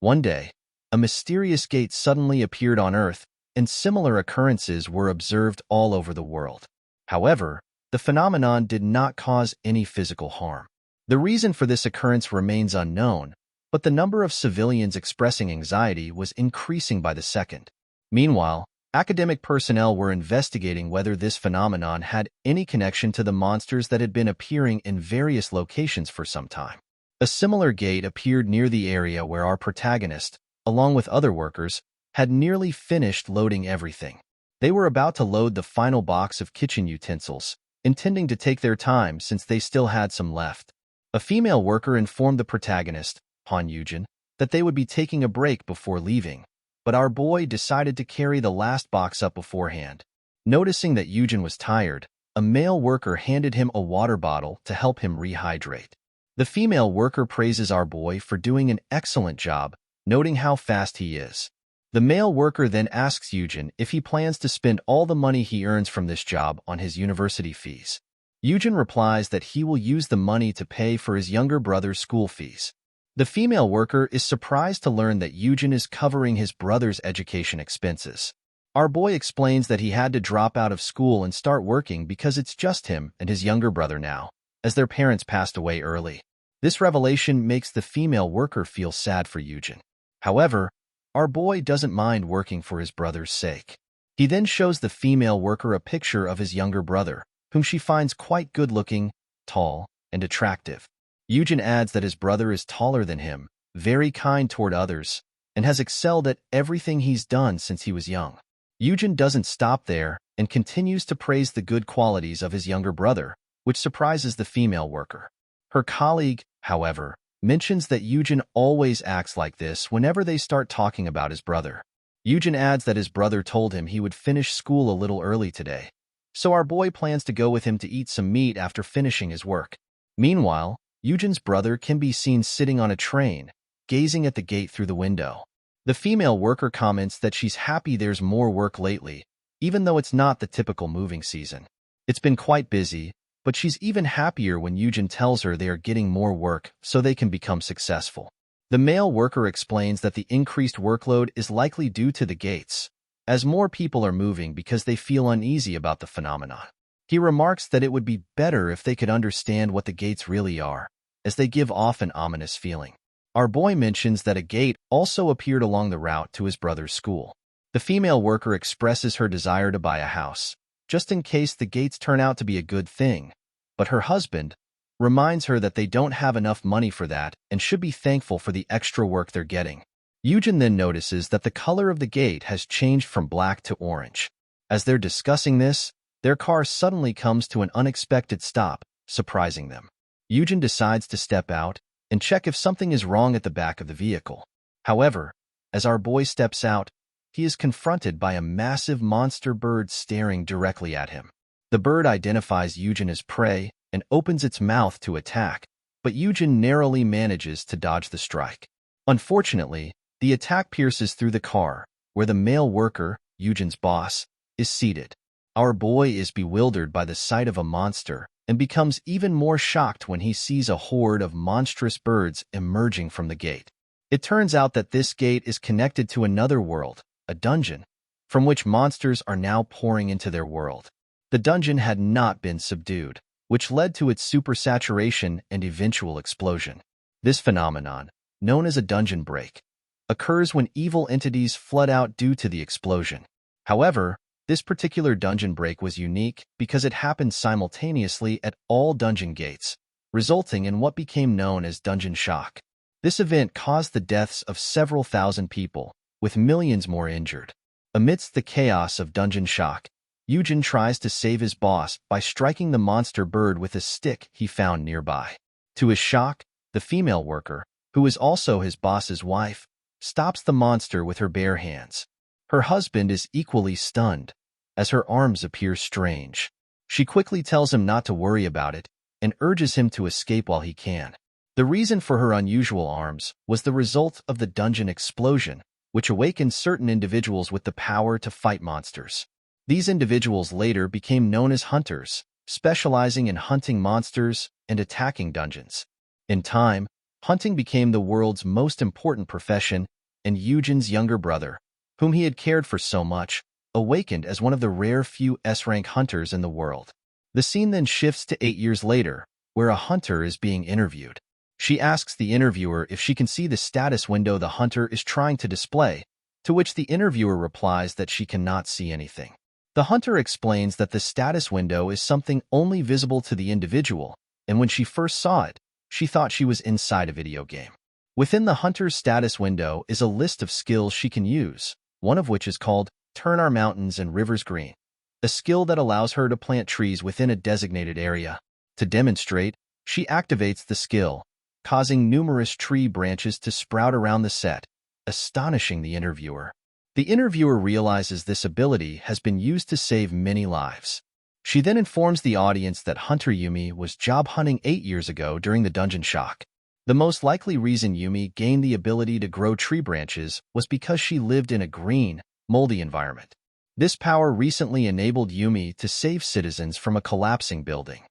One day, a mysterious gate suddenly appeared on Earth, and similar occurrences were observed all over the world. However, the phenomenon did not cause any physical harm. The reason for this occurrence remains unknown, but the number of civilians expressing anxiety was increasing by the second. Meanwhile, academic personnel were investigating whether this phenomenon had any connection to the monsters that had been appearing in various locations for some time. A similar gate appeared near the area where our protagonist, along with other workers, had nearly finished loading everything. They were about to load the final box of kitchen utensils, intending to take their time since they still had some left. A female worker informed the protagonist, Yoojin, that they would be taking a break before leaving, but our boy decided to carry the last box up beforehand. Noticing that Yoojin was tired, a male worker handed him a water bottle to help him rehydrate. The female worker praises our boy for doing an excellent job, noting how fast he is. The male worker then asks Yoojin if he plans to spend all the money he earns from this job on his university fees. Yoojin replies that he will use the money to pay for his younger brother's school fees. The female worker is surprised to learn that Yoojin is covering his brother's education expenses. Our boy explains that he had to drop out of school and start working because it's just him and his younger brother now, as their parents passed away early. This revelation makes the female worker feel sad for Yoojin. However, our boy doesn't mind working for his brother's sake. He then shows the female worker a picture of his younger brother, whom she finds quite good-looking, tall, and attractive. Yoojin adds that his brother is taller than him, very kind toward others, and has excelled at everything he's done since he was young. Yoojin doesn't stop there and continues to praise the good qualities of his younger brother, which surprises the female worker. Her colleague, however, mentions that Yoojin always acts like this whenever they start talking about his brother. Yoojin adds that his brother told him he would finish school a little early today, so our boy plans to go with him to eat some meat after finishing his work. Meanwhile, Yoojin's brother can be seen sitting on a train, gazing at the gate through the window. The female worker comments that she's happy there's more work lately, even though it's not the typical moving season. It's been quite busy, but she's even happier when Yoojin tells her they are getting more work so they can become successful. The male worker explains that the increased workload is likely due to the gates, as more people are moving because they feel uneasy about the phenomenon. He remarks that it would be better if they could understand what the gates really are, as they give off an ominous feeling. Our boy mentions that a gate also appeared along the route to his brother's school. The female worker expresses her desire to buy a house, just in case the gates turn out to be a good thing, but her husband reminds her that they don't have enough money for that and should be thankful for the extra work they're getting. Yoojin then notices that the color of the gate has changed from black to orange. As they're discussing this, their car suddenly comes to an unexpected stop, surprising them. Yoojin decides to step out and check if something is wrong at the back of the vehicle. However, as our boy steps out, he is confronted by a massive monster bird staring directly at him. The bird identifies Yoojin as prey and opens its mouth to attack, but Yoojin narrowly manages to dodge the strike. Unfortunately, the attack pierces through the car, where the male worker, Yoojin's boss, is seated. Our boy is bewildered by the sight of a monster and becomes even more shocked when he sees a horde of monstrous birds emerging from the gate. It turns out that this gate is connected to another world, a dungeon, from which monsters are now pouring into their world. The dungeon had not been subdued, which led to its supersaturation and eventual explosion. This phenomenon, known as a dungeon break, occurs when evil entities flood out due to the explosion. However, this particular dungeon break was unique because it happened simultaneously at all dungeon gates, resulting in what became known as dungeon shock. This event caused the deaths of several thousand people, with millions more injured. Amidst the chaos of dungeon shock, Yoojin tries to save his boss by striking the monster bird with a stick he found nearby. To his shock, the female worker, who is also his boss's wife, stops the monster with her bare hands. Her husband is equally stunned, as her arms appear strange. She quickly tells him not to worry about it and urges him to escape while he can. The reason for her unusual arms was the result of the dungeon explosion, which awakened certain individuals with the power to fight monsters. These individuals later became known as hunters, specializing in hunting monsters and attacking dungeons. In time, Hunting became the world's most important profession, and Yoojin's younger brother, whom he had cared for so much, awakened as one of the rare few S-rank hunters in the world. The scene then shifts to 8 years later, where a hunter is being interviewed. She asks the interviewer if she can see the status window the hunter is trying to display, to which the interviewer replies that she cannot see anything. The hunter explains that the status window is something only visible to the individual, and when she first saw it, she thought she was inside a video game. Within the hunter's status window is a list of skills she can use, one of which is called Turn Our Mountains and Rivers Green, a skill that allows her to plant trees within a designated area. To demonstrate, she activates the skill, causing numerous tree branches to sprout around the set, astonishing the interviewer. The interviewer realizes this ability has been used to save many lives. She then informs the audience that Hunter Yumi was job hunting 8 years ago during the dungeon shock. The most likely reason Yumi gained the ability to grow tree branches was because she lived in a green, moldy environment. This power recently enabled Yumi to save citizens from a collapsing building.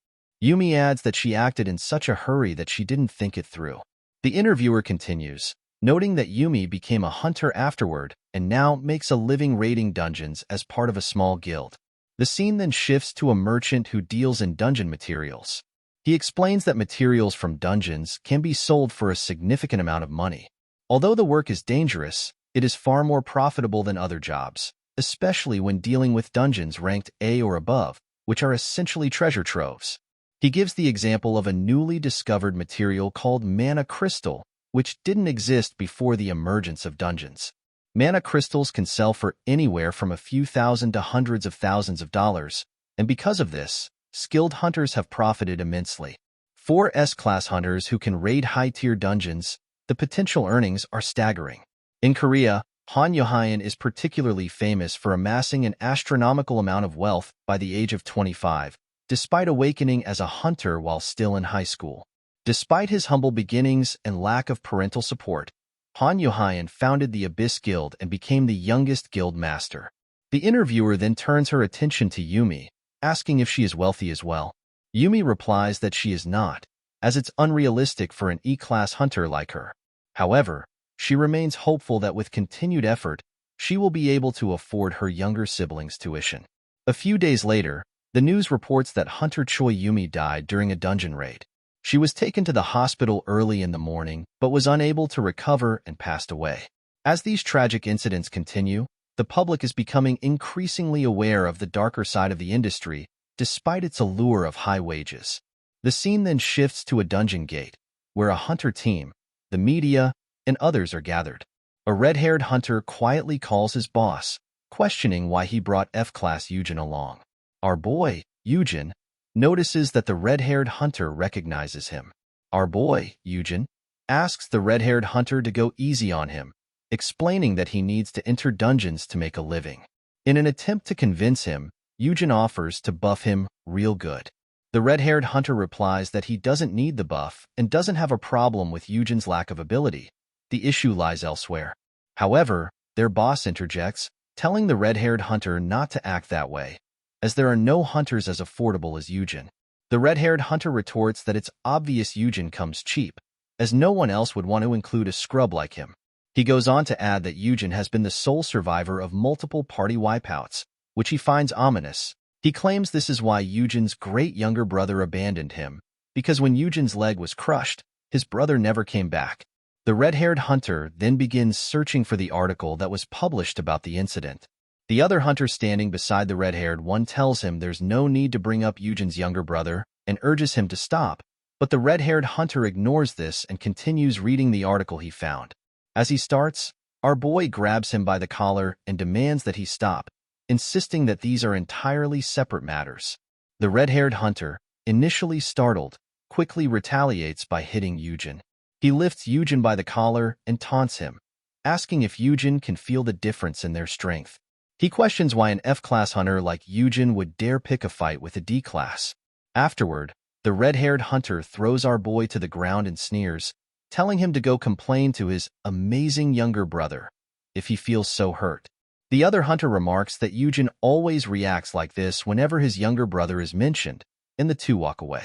Yumi adds that she acted in such a hurry that she didn't think it through. The interviewer continues, noting that Yumi became a hunter afterward and now makes a living raiding dungeons as part of a small guild. The scene then shifts to a merchant who deals in dungeon materials. He explains that materials from dungeons can be sold for a significant amount of money. Although the work is dangerous, it is far more profitable than other jobs, especially when dealing with dungeons ranked A or above, which are essentially treasure troves. He gives the example of a newly discovered material called mana crystal, which didn't exist before the emergence of dungeons. Mana crystals can sell for anywhere from a few thousand to hundreds of thousands of dollars, and because of this, skilled hunters have profited immensely. For S-class hunters who can raid high-tier dungeons, the potential earnings are staggering. In Korea, Han Yohayan is particularly famous for amassing an astronomical amount of wealth by the age of 25, despite awakening as a hunter while still in high school. Despite his humble beginnings and lack of parental support, Han Yohayan founded the Abyss Guild and became the youngest guild master. The interviewer then turns her attention to Yumi, asking if she is wealthy as well. Yumi replies that she is not, as it's unrealistic for an E-class hunter like her. However, she remains hopeful that with continued effort, she will be able to afford her younger siblings' tuition. A few days later, the news reports that Hunter Choi Yumi died during a dungeon raid. She was taken to the hospital early in the morning, but was unable to recover and passed away. As these tragic incidents continue, the public is becoming increasingly aware of the darker side of the industry, despite its allure of high wages. The scene then shifts to a dungeon gate, where a hunter team, the media, and others are gathered. A red-haired hunter quietly calls his boss, questioning why he brought F-class Yoojin along. Our boy, Yoojin, notices that the red-haired hunter recognizes him. Our boy, Yoojin, asks the red-haired hunter to go easy on him, explaining that he needs to enter dungeons to make a living. In an attempt to convince him, Yoojin offers to buff him real good. The red-haired hunter replies that he doesn't need the buff and doesn't have a problem with Yoojin's lack of ability. The issue lies elsewhere. However, their boss interjects, telling the red-haired hunter not to act that way, as there are no hunters as affordable as Yoojin. The red-haired hunter retorts that it's obvious Yoojin comes cheap, as no one else would want to include a scrub like him. He goes on to add that Yoojin has been the sole survivor of multiple party wipeouts, which he finds ominous. He claims this is why Yoojin's great younger brother abandoned him, because when Yoojin's leg was crushed, his brother never came back. The red-haired hunter then begins searching for the article that was published about the incident. The other hunter standing beside the red-haired one tells him there's no need to bring up Yoojin's younger brother and urges him to stop, but the red-haired hunter ignores this and continues reading the article he found. As he starts, our boy grabs him by the collar and demands that he stop, insisting that these are entirely separate matters. The red-haired hunter, initially startled, quickly retaliates by hitting Yoojin. He lifts Yoojin by the collar and taunts him, asking if Yoojin can feel the difference in their strength. He questions why an F-class hunter like Yoojin would dare pick a fight with a D-class. Afterward, the red-haired hunter throws our boy to the ground and sneers, telling him to go complain to his amazing younger brother if he feels so hurt. The other hunter remarks that Yoojin always reacts like this whenever his younger brother is mentioned, and the two walk away.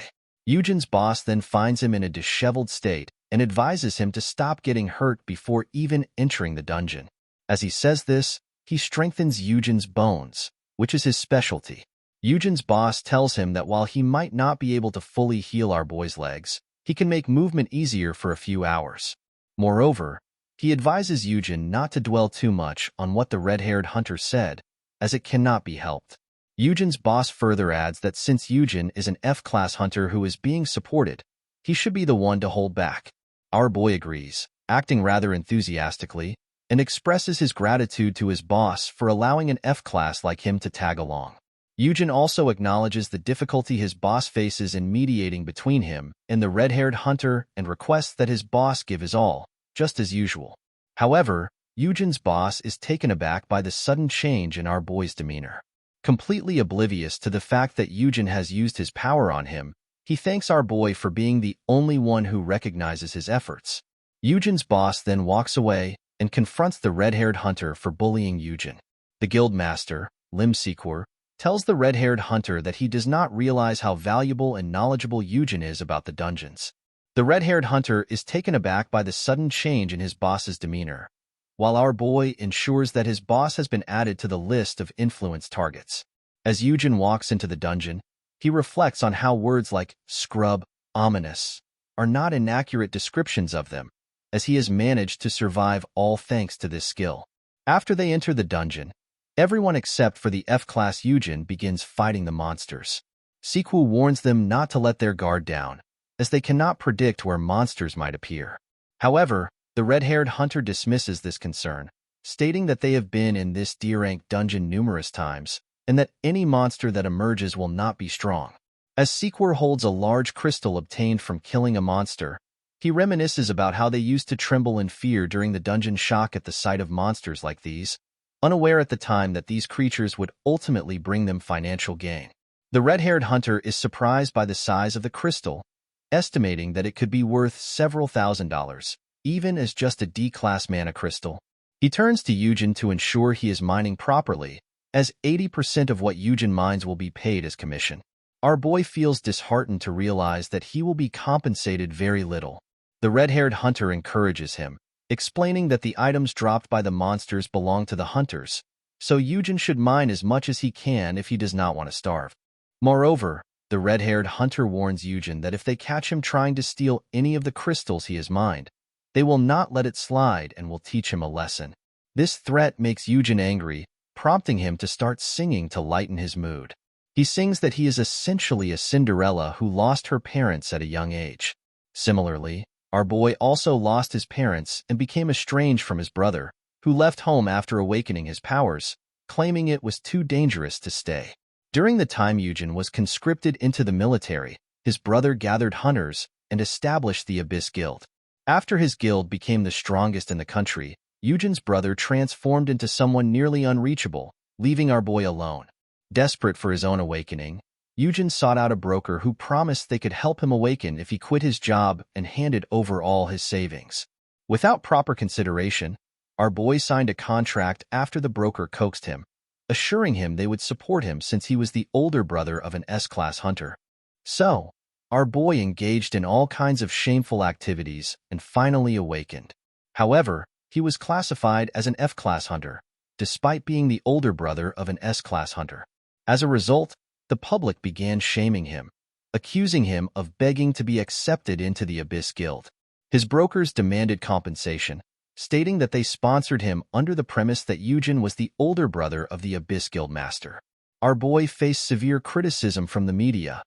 Yoojin's boss then finds him in a disheveled state and advises him to stop getting hurt before even entering the dungeon. As he says this, he strengthens Yoojin's bones, which is his specialty. Yoojin's boss tells him that while he might not be able to fully heal our boy's legs, he can make movement easier for a few hours. Moreover, he advises Yoojin not to dwell too much on what the red-haired hunter said, as it cannot be helped. Yoojin's boss further adds that since Yoojin is an F-class hunter who is being supported, he should be the one to hold back. Our boy agrees, acting rather enthusiastically, and expresses his gratitude to his boss for allowing an F-class like him to tag along. Yoojin also acknowledges the difficulty his boss faces in mediating between him and the red-haired hunter and requests that his boss give his all, just as usual. However, Yoojin's boss is taken aback by the sudden change in our boy's demeanor. Completely oblivious to the fact that Yoojin has used his power on him, he thanks our boy for being the only one who recognizes his efforts. Yoojin's boss then walks away and confronts the red-haired hunter for bullying Yoojin. The guildmaster, Lim Sequor, tells the red-haired hunter that he does not realize how valuable and knowledgeable Yoojin is about the dungeons. The red-haired hunter is taken aback by the sudden change in his boss's demeanor, while our boy ensures that his boss has been added to the list of influence targets. As Yoojin walks into the dungeon, he reflects on how words like scrub, ominous, are not inaccurate descriptions of them, as he has managed to survive all thanks to this skill. After they enter the dungeon, everyone except for the F-class Yoojin begins fighting the monsters. Sequel warns them not to let their guard down, as they cannot predict where monsters might appear. However, the red-haired hunter dismisses this concern, stating that they have been in this D-rank dungeon numerous times, and that any monster that emerges will not be strong. As Sequor holds a large crystal obtained from killing a monster, he reminisces about how they used to tremble in fear during the dungeon shock at the sight of monsters like these, unaware at the time that these creatures would ultimately bring them financial gain. The red-haired hunter is surprised by the size of the crystal, estimating that it could be worth several $1,000s, even as just a D-class mana crystal. He turns to Yoojin to ensure he is mining properly, as 80% of what Yoojin mines will be paid as commission. Our boy feels disheartened to realize that he will be compensated very little. The red-haired hunter encourages him, explaining that the items dropped by the monsters belong to the hunters, so Yoojin should mine as much as he can if he does not want to starve. Moreover, the red-haired hunter warns Yoojin that if they catch him trying to steal any of the crystals he has mined, they will not let it slide and will teach him a lesson. This threat makes Yoojin angry, prompting him to start singing to lighten his mood. He sings that he is essentially a Cinderella who lost her parents at a young age. Similarly, our boy also lost his parents and became estranged from his brother, who left home after awakening his powers, claiming it was too dangerous to stay. During the time Yoojin was conscripted into the military, his brother gathered hunters and established the Abyss Guild. After his guild became the strongest in the country, Yoojin's brother transformed into someone nearly unreachable, leaving our boy alone. Desperate for his own awakening, Yoojin sought out a broker who promised they could help him awaken if he quit his job and handed over all his savings. Without proper consideration, our boy signed a contract after the broker coaxed him, assuring him they would support him since he was the older brother of an S-class hunter. So, our boy engaged in all kinds of shameful activities and finally awakened. However, he was classified as an F-class hunter, despite being the older brother of an S-class hunter. As a result, the public began shaming him, accusing him of begging to be accepted into the Abyss Guild. His brokers demanded compensation, stating that they sponsored him under the premise that Yoojin was the older brother of the Abyss Guild master. Our boy faced severe criticism from the media,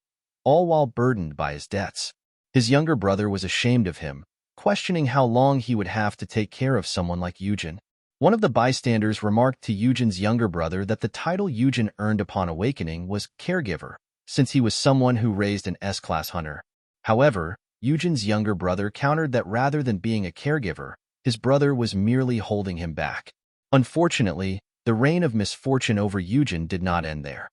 all while burdened by his debts. His younger brother was ashamed of him, questioning how long he would have to take care of someone like Yoojin. One of the bystanders remarked to Yoojin's younger brother that the title Yoojin earned upon awakening was caregiver, since he was someone who raised an S-class hunter. However, Yoojin's younger brother countered that rather than being a caregiver, his brother was merely holding him back. Unfortunately, the reign of misfortune over Yoojin did not end there.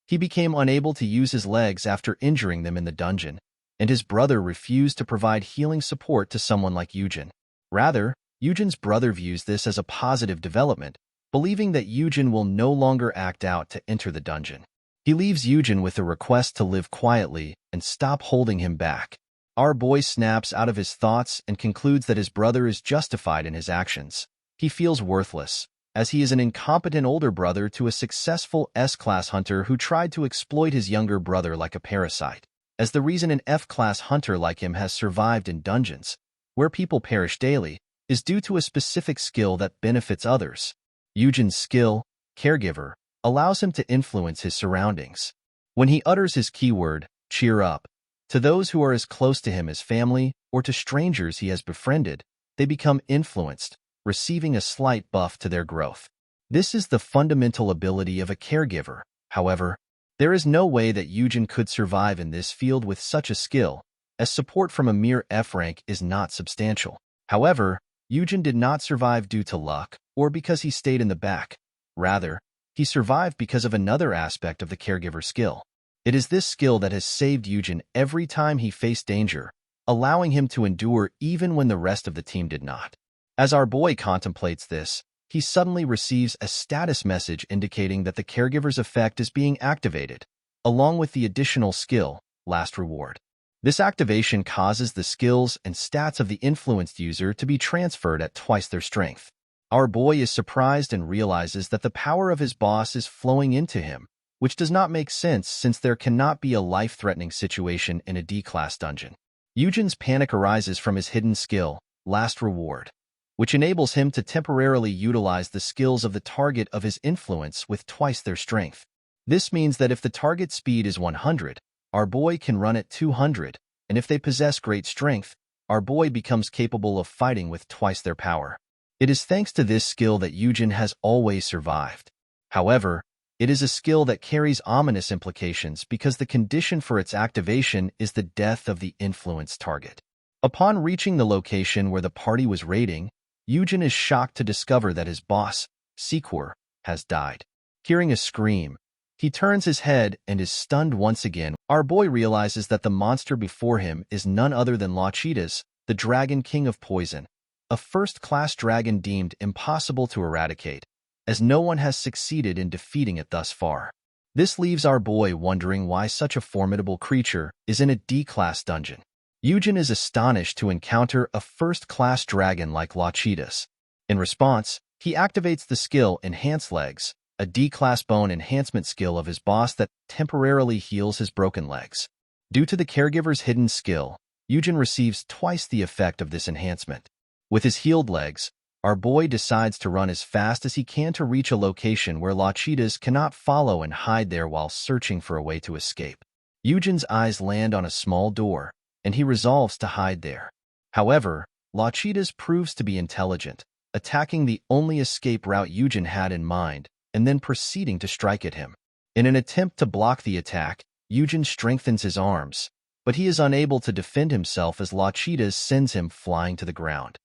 He became unable to use his legs after injuring them in the dungeon, and his brother refused to provide healing support to someone like Yoojin. Rather, Yoojin's brother views this as a positive development, believing that Yoojin will no longer act out to enter the dungeon. He leaves Yoojin with a request to live quietly and stop holding him back. Our boy snaps out of his thoughts and concludes that his brother is justified in his actions. He feels worthless, as he is an incompetent older brother to a successful S-class hunter who tried to exploit his younger brother like a parasite. As the reason an F-class hunter like him has survived in dungeons, where people perish daily, is due to a specific skill that benefits others. Yoojin's skill, Caregiver, allows him to influence his surroundings. When he utters his keyword, cheer up, to those who are as close to him as family or to strangers he has befriended, they become influenced, receiving a slight buff to their growth. This is the fundamental ability of a caregiver. However, there is no way that Yoojin could survive in this field with such a skill, as support from a mere F rank is not substantial. However, Yoojin did not survive due to luck or because he stayed in the back. Rather, he survived because of another aspect of the caregiver skill. It is this skill that has saved Yoojin every time he faced danger, allowing him to endure even when the rest of the team did not. As our boy contemplates this, he suddenly receives a status message indicating that the caregiver's effect is being activated, along with the additional skill, Last Reward. This activation causes the skills and stats of the influenced user to be transferred at twice their strength. Our boy is surprised and realizes that the power of his boss is flowing into him, which does not make sense since there cannot be a life-threatening situation in a D-class dungeon. Yoojin's panic arises from his hidden skill, Last Reward, which enables him to temporarily utilize the skills of the target of his influence with twice their strength. This means that if the target speed is 100, our boy can run at 200, and if they possess great strength, our boy becomes capable of fighting with twice their power. It is thanks to this skill that Yoojin has always survived. However, it is a skill that carries ominous implications because the condition for its activation is the death of the influenced target. Upon reaching the location where the party was raiding, Yoojin is shocked to discover that his boss, Sequor, has died. Hearing a scream, he turns his head and is stunned once again. Our boy realizes that the monster before him is none other than Lachitas, the Dragon King of Poison, a first-class dragon deemed impossible to eradicate, as no one has succeeded in defeating it thus far. This leaves our boy wondering why such a formidable creature is in a D-class dungeon. Yoojin is astonished to encounter a first-class dragon like Lachitas. In response, he activates the skill Enhance Legs, a D-class bone enhancement skill of his boss that temporarily heals his broken legs. Due to the caregiver's hidden skill, Yoojin receives twice the effect of this enhancement. With his healed legs, our boy decides to run as fast as he can to reach a location where Lachitas cannot follow and hide there while searching for a way to escape. Yoojin's eyes land on a small door, and he resolves to hide there. However, Lachitas proves to be intelligent, attacking the only escape route Yoojin had in mind, and then proceeding to strike at him. In an attempt to block the attack, Yoojin strengthens his arms, but he is unable to defend himself as Lachitas sends him flying to the ground,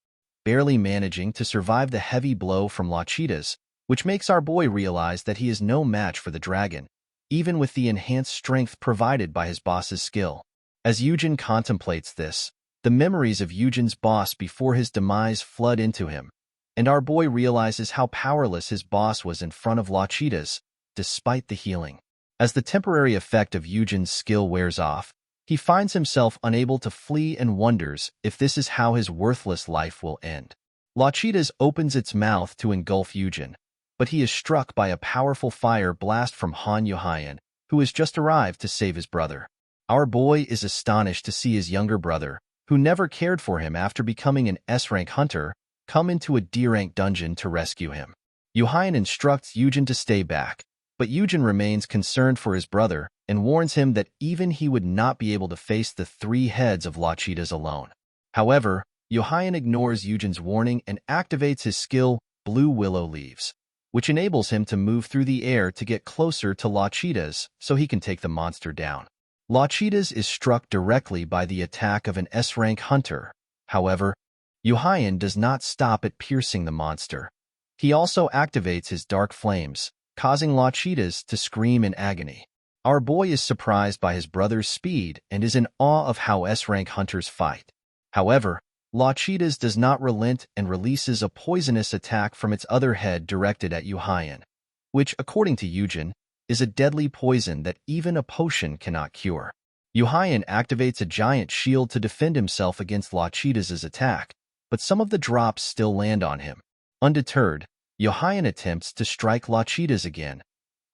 barely managing to survive the heavy blow from Lachitas, which makes our boy realize that he is no match for the dragon, even with the enhanced strength provided by his boss's skill. As Yoojin contemplates this, the memories of Yoojin's boss before his demise flood into him, and our boy realizes how powerless his boss was in front of Lachitas, despite the healing. As the temporary effect of Yoojin's skill wears off, he finds himself unable to flee and wonders if this is how his worthless life will end. Lachitas opens its mouth to engulf Yoojin, but he is struck by a powerful fire blast from Han Yoojin, who has just arrived to save his brother. Our boy is astonished to see his younger brother, who never cared for him after becoming an S-rank hunter, come into a D-rank dungeon to rescue him. Yoojin instructs Yoojin to stay back, but Yoojin remains concerned for his brother and warns him that even he would not be able to face the 3 heads of Lachitas alone. However, Yoojin ignores Yoojin's warning and activates his skill, Blue Willow Leaves, which enables him to move through the air to get closer to Lachitas so he can take the monster down. Lachitas is struck directly by the attack of an S-rank hunter. However, Yoojin does not stop at piercing the monster. He also activates his dark flames, causing Lachitas to scream in agony. Our boy is surprised by his brother's speed and is in awe of how S-rank hunters fight. However, Lachitas does not relent and releases a poisonous attack from its other head directed at Yoojin, which, according to Yoojin, is a deadly poison that even a potion cannot cure. Yoojin activates a giant shield to defend himself against Lachida's attack, but some of the drops still land on him. Undeterred, Yoojin attempts to strike Lachida's again,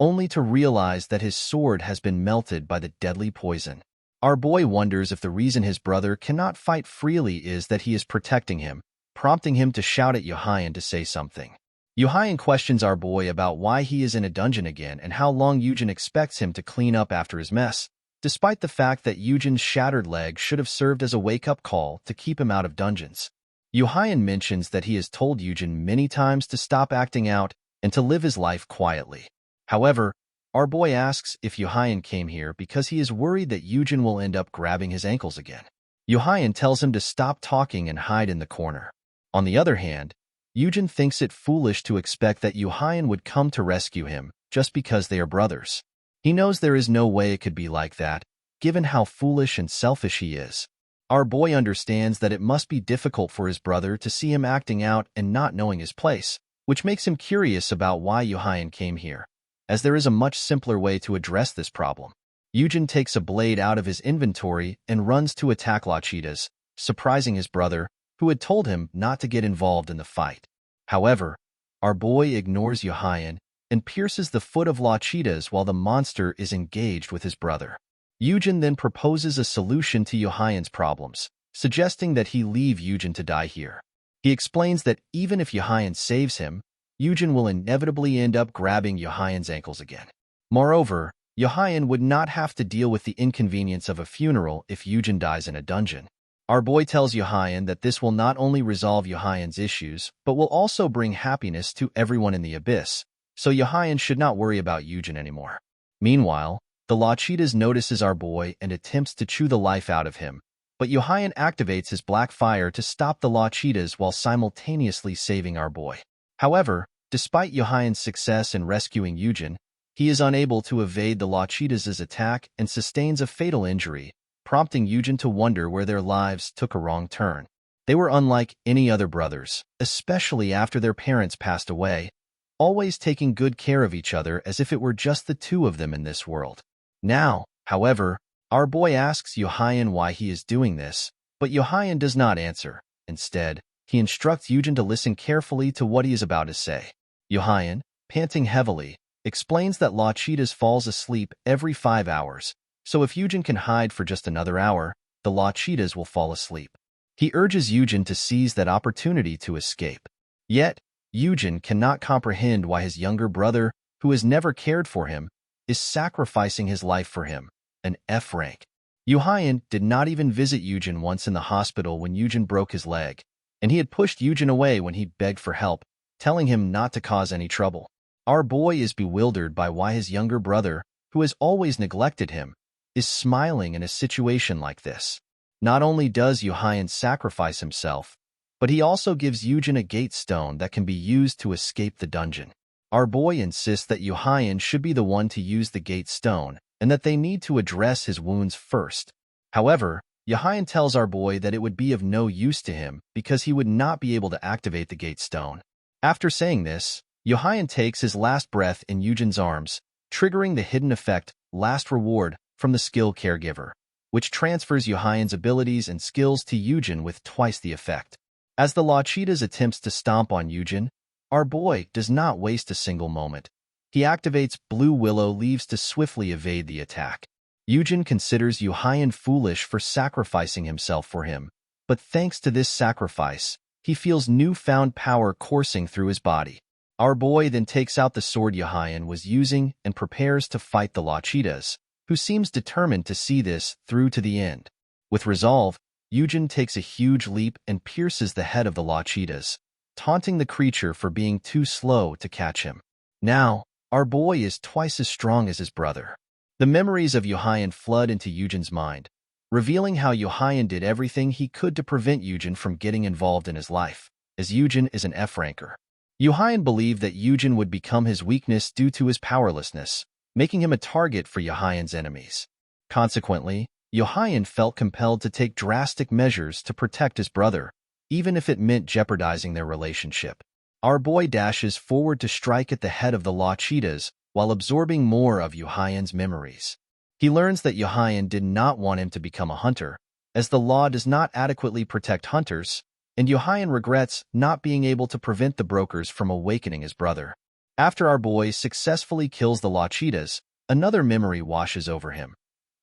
only to realize that his sword has been melted by the deadly poison. Our boy wonders if the reason his brother cannot fight freely is that he is protecting him, prompting him to shout at Yoojin to say something. Yoojin questions our boy about why he is in a dungeon again and how long Yoojin expects him to clean up after his mess, despite the fact that Yoojin's shattered leg should have served as a wake-up call to keep him out of dungeons. Yoojin mentions that he has told Yoojin many times to stop acting out and to live his life quietly. However, our boy asks if Yoojin came here because he is worried that Yoojin will end up grabbing his ankles again. Yoojin tells him to stop talking and hide in the corner. On the other hand, Yoojin thinks it foolish to expect that Yoojin would come to rescue him just because they are brothers. He knows there is no way it could be like that, given how foolish and selfish he is. Our boy understands that it must be difficult for his brother to see him acting out and not knowing his place, which makes him curious about why Yoojin came here, as there is a much simpler way to address this problem. Yoojin takes a blade out of his inventory and runs to attack Lachida's, surprising his brother, who had told him not to get involved in the fight. However, our boy ignores Yoojin and pierces the foot of Lachida's while the monster is engaged with his brother. Yoojin then proposes a solution to Yoojin's problems, suggesting that he leave Yoojin to die here. He explains that even if Yoojin saves him, Yoojin will inevitably end up grabbing Yoojin's ankles again. Moreover, Yoojin would not have to deal with the inconvenience of a funeral if Yoojin dies in a dungeon. Our boy tells Yoojin that this will not only resolve Yoojin's issues, but will also bring happiness to everyone in the abyss, so Yoojin should not worry about Yoojin anymore. Meanwhile, the Lachidas notices our boy and attempts to chew the life out of him, but Yoojin activates his black fire to stop the Lachidas while simultaneously saving our boy. However, despite Yoojin's success in rescuing Yoojin, he is unable to evade the Lachidas' attack and sustains a fatal injury, prompting Yoojin to wonder where their lives took a wrong turn. They were unlike any other brothers, especially after their parents passed away, always taking good care of each other as if it were just the two of them in this world. Now, however, our boy asks Yoojin why he is doing this, but Yoojin does not answer. Instead, he instructs Yoojin to listen carefully to what he is about to say. Yoojin, panting heavily, explains that Lachidas falls asleep every 5 hours, so if Yoojin can hide for just another hour, the Lachidas will fall asleep. He urges Yoojin to seize that opportunity to escape. Yet, Yoojin cannot comprehend why his younger brother, who has never cared for him, is sacrificing his life for him, an F rank. Yoojin did not even visit Yoojin once in the hospital when Yoojin broke his leg, and he had pushed Yoojin away when he begged for help, telling him not to cause any trouble. Our boy is bewildered by why his younger brother, who has always neglected him, is smiling in a situation like this. Not only does Yoojin sacrifice himself, but he also gives Yoojin a gate stone that can be used to escape the dungeon. Our boy insists that Yoojin should be the one to use the gate stone, and that they need to address his wounds first. However, Yoojin tells our boy that it would be of no use to him because he would not be able to activate the gate stone. After saying this, Yoojin takes his last breath in Yoojin's arms, triggering the hidden effect, Last Reward, from the skill caregiver, which transfers Yoojin's abilities and skills to Yoojin with twice the effect. As the Lachidas attempts to stomp on Yoojin, our boy does not waste a single moment. He activates Blue Willow Leaves to swiftly evade the attack. Yoojin considers Yoojin foolish for sacrificing himself for him, but thanks to this sacrifice, he feels newfound power coursing through his body. Our boy then takes out the sword Yoojin was using and prepares to fight the Lachidas, who seems determined to see this through to the end. With resolve, Yoojin takes a huge leap and pierces the head of the Lachidas, taunting the creature for being too slow to catch him. Now, our boy is twice as strong as his brother. The memories of Yoojin flood into Yoojin's mind, revealing how Yoojin did everything he could to prevent Yoojin from getting involved in his life, as Yoojin is an F-ranker. Yoojin believed that Yoojin would become his weakness due to his powerlessness, making him a target for Yoojin's enemies. Consequently, Yoojin felt compelled to take drastic measures to protect his brother, even if it meant jeopardizing their relationship. Our boy dashes forward to strike at the head of the Lachidas while absorbing more of Yoojin's memories. He learns that Yoojin did not want him to become a hunter, as the law does not adequately protect hunters, and Yoojin regrets not being able to prevent the brokers from awakening his brother. After our boy successfully kills the law cheetahs, another memory washes over him,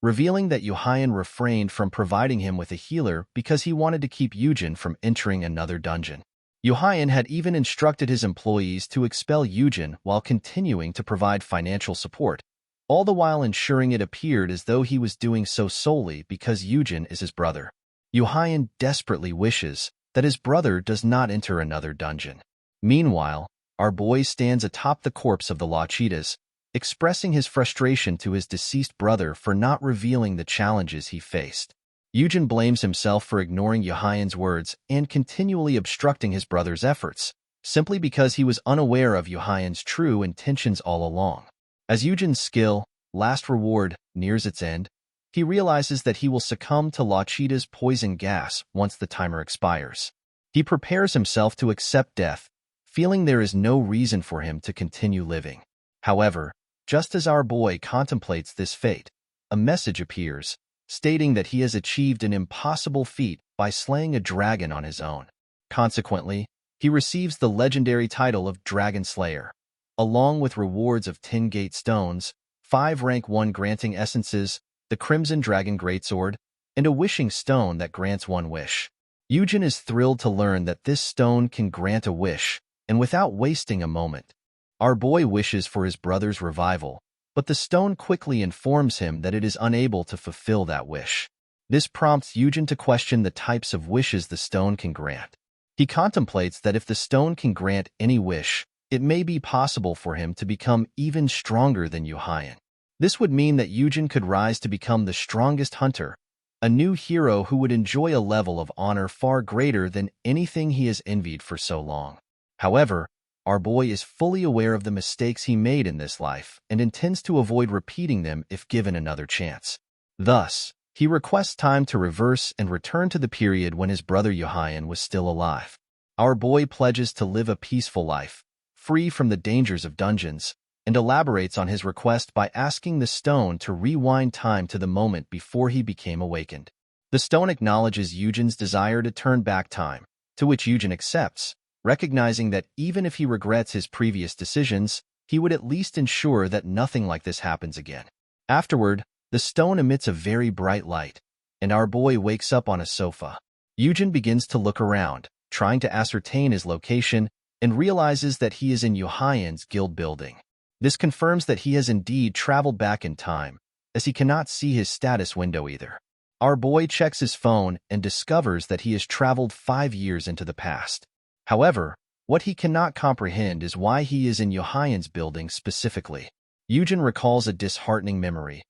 revealing that Yoojin refrained from providing him with a healer because he wanted to keep Yoojin from entering another dungeon. Yoojin had even instructed his employees to expel Yoojin while continuing to provide financial support, all the while ensuring it appeared as though he was doing so solely because Yoojin is his brother. Yoojin desperately wishes that his brother does not enter another dungeon. Meanwhile, our boy stands atop the corpse of the law cheetahs, expressing his frustration to his deceased brother for not revealing the challenges he faced. Yoojin blames himself for ignoring Yoojin's words and continually obstructing his brother's efforts, simply because he was unaware of Yoojin's true intentions all along. As Yoojin's skill, last reward, nears its end, he realizes that he will succumb to law cheetah's poison gas once the timer expires. He prepares himself to accept death, feeling there is no reason for him to continue living. However, just as our boy contemplates this fate, a message appears, stating that he has achieved an impossible feat by slaying a dragon on his own. Consequently, he receives the legendary title of Dragon Slayer, along with rewards of 10 gate stones, 5 rank 1 granting essences, the Crimson Dragon Greatsword, and a wishing stone that grants 1 wish. Yoojin is thrilled to learn that this stone can grant a wish, and without wasting a moment, our boy wishes for his brother's revival, but the stone quickly informs him that it is unable to fulfill that wish. This prompts Yoojin to question the types of wishes the stone can grant. He contemplates that if the stone can grant any wish, it may be possible for him to become even stronger than Yoojin. This would mean that Yoojin could rise to become the strongest hunter, a new hero who would enjoy a level of honor far greater than anything he has envied for so long. However, our boy is fully aware of the mistakes he made in this life and intends to avoid repeating them if given another chance. Thus, he requests time to reverse and return to the period when his brother Yoojin was still alive. Our boy pledges to live a peaceful life, free from the dangers of dungeons, and elaborates on his request by asking the stone to rewind time to the moment before he became awakened. The stone acknowledges Yoojin's desire to turn back time, to which Yoojin accepts, recognizing that even if he regrets his previous decisions, he would at least ensure that nothing like this happens again. Afterward, the stone emits a very bright light, and our boy wakes up on a sofa. Yoojin begins to look around, trying to ascertain his location, and realizes that he is in Yoojin's guild building. This confirms that he has indeed traveled back in time, as he cannot see his status window either. Our boy checks his phone and discovers that he has traveled 5 years into the past. However, what he cannot comprehend is why he is in Yoojin's building specifically. Yoojin recalls a disheartening memory.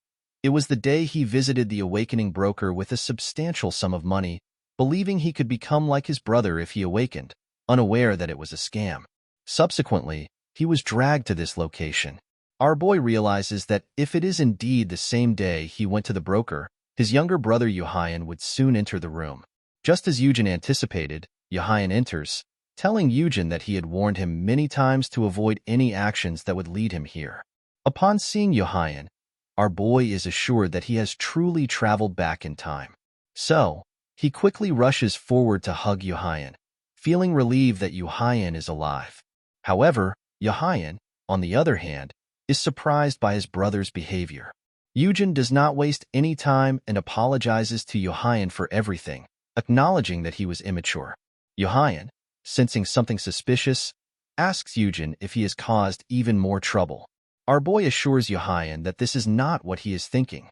It was the day he visited the awakening broker with a substantial sum of money, believing he could become like his brother if he awakened, unaware that it was a scam. Subsequently, he was dragged to this location. Our boy realizes that if it is indeed the same day he went to the broker, his younger brother Yoojin would soon enter the room. Just as Yoojin anticipated, Yoojin enters, telling Yoojin that he had warned him many times to avoid any actions that would lead him here. Upon seeing Yoojin, our boy is assured that he has truly traveled back in time. So, he quickly rushes forward to hug Yoojin, feeling relieved that Yoojin is alive. However, Yoojin, on the other hand, is surprised by his brother's behavior. Yoojin does not waste any time and apologizes to Yoojin for everything, acknowledging that he was immature. Yoojin, sensing something suspicious, asks Yoojin if he has caused even more trouble. Our boy assures Yoojin that this is not what he is thinking.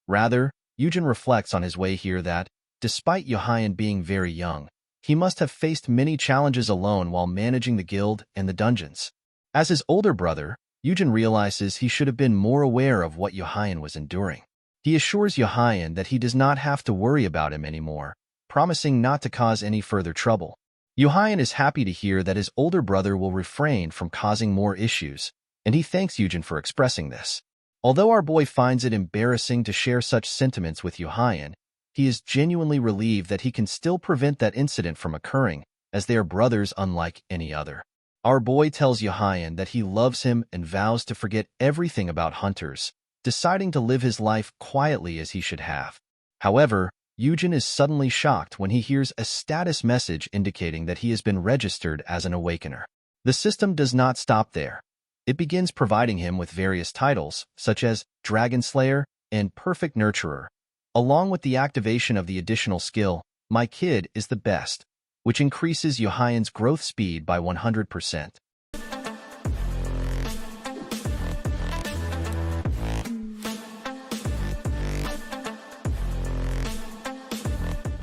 Rather, Yoojin reflects on his way here that, despite Yoojin being very young, he must have faced many challenges alone while managing the guild and the dungeons. As his older brother, Yoojin realizes he should have been more aware of what Yoojin was enduring. He assures Yoojin that he does not have to worry about him anymore, promising not to cause any further trouble. Yoojin is happy to hear that his older brother will refrain from causing more issues, and he thanks Yoojin for expressing this. Although our boy finds it embarrassing to share such sentiments with Yoojin, he is genuinely relieved that he can still prevent that incident from occurring, as they are brothers unlike any other. Our boy tells Yoojin that he loves him and vows to forget everything about hunters, deciding to live his life quietly as he should have. However, Yoojin is suddenly shocked when he hears a status message indicating that he has been registered as an awakener. The system does not stop there. It begins providing him with various titles, such as Dragon Slayer and Perfect Nurturer, along with the activation of the additional skill, My Kid is the Best, which increases Yohyan's growth speed by 100%.